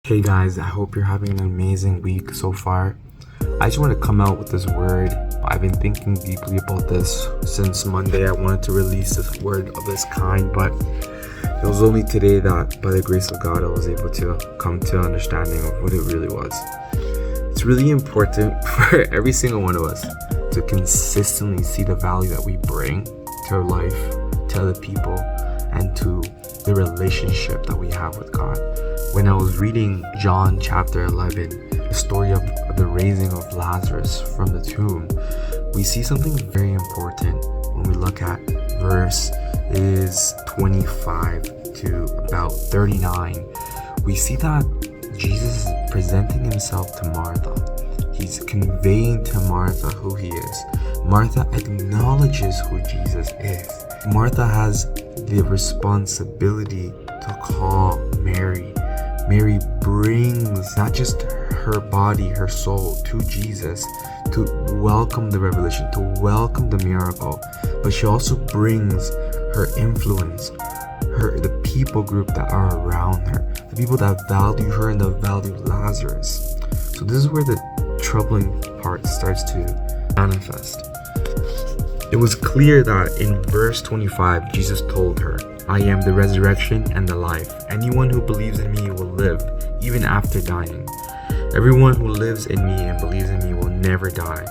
Hey guys, I hope you're having an amazing week so far. I just want to come out with this word. I've been thinking deeply about this since Monday. I wanted to release this word of this kind, but it was only today that by the grace of God I was able to come to understanding of what it really was. It's really important for every single one of us to consistently see the value that we bring to our life, to other people, and to the relationship that we have with God. When I was reading John chapter 11, the story of the raising of Lazarus from the tomb, we see something very important when we look at verse is 25 to about 39. We see that Jesus is presenting himself to Martha. He's conveying to Martha who he is. Martha acknowledges who Jesus is. Martha has the responsibility to call Mary. Mary brings not just her body, her soul to Jesus to welcome the revelation, to welcome the miracle, but she also brings her influence, the people group that are around her, the people that value her and that value Lazarus. So this is where the troubling part starts to manifest. It was clear that in verse 25, Jesus told her, "I am the resurrection and the life. Anyone who believes in me will live, even after dying. Everyone who lives in me and believes in me will never die."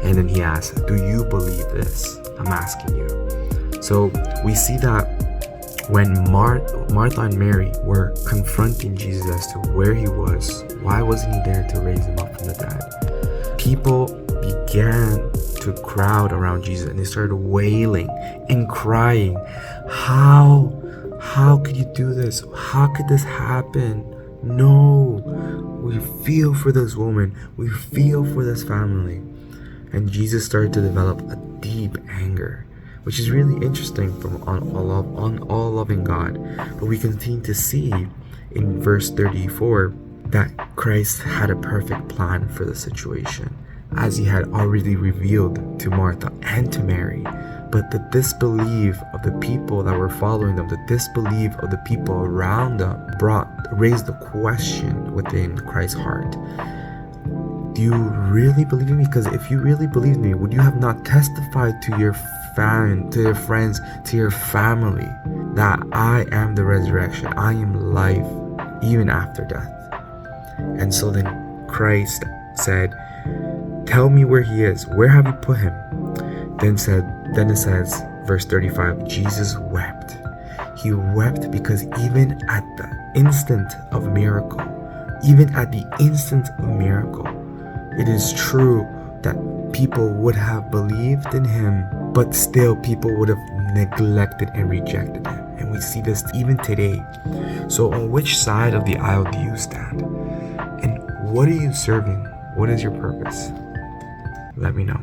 And then he asks, "Do you believe this?" I'm asking you. So we see that when Martha and Mary were confronting Jesus as to where he was, why wasn't he there to raise him up from the dead? People began to crowd around Jesus and they started wailing and crying, How could you do this? How could this happen? No, we feel for this woman. We feel for this family. And Jesus started to develop a deep anger, which is really interesting from on all loving God. But we continue to see in verse 34 that Christ had a perfect plan for the situation, as he had already revealed to Martha and to Mary. But the disbelief of the people that were following them, the disbelief of the people around them raised the question within Christ's heart. Do you really believe in me? Because if you really believe in me, would you have not testified to your friends, to your family, that I am the resurrection, I am life, even after death? And so then Christ said, "Tell me where he is. Where have you put him?" Then it says, verse 35, Jesus wept. He wept because even at the instant of miracle, it is true that people would have believed in him, but still people would have neglected and rejected him. And we see this even today. So on which side of the aisle do you stand? And what are you serving? What is your purpose? Let me know.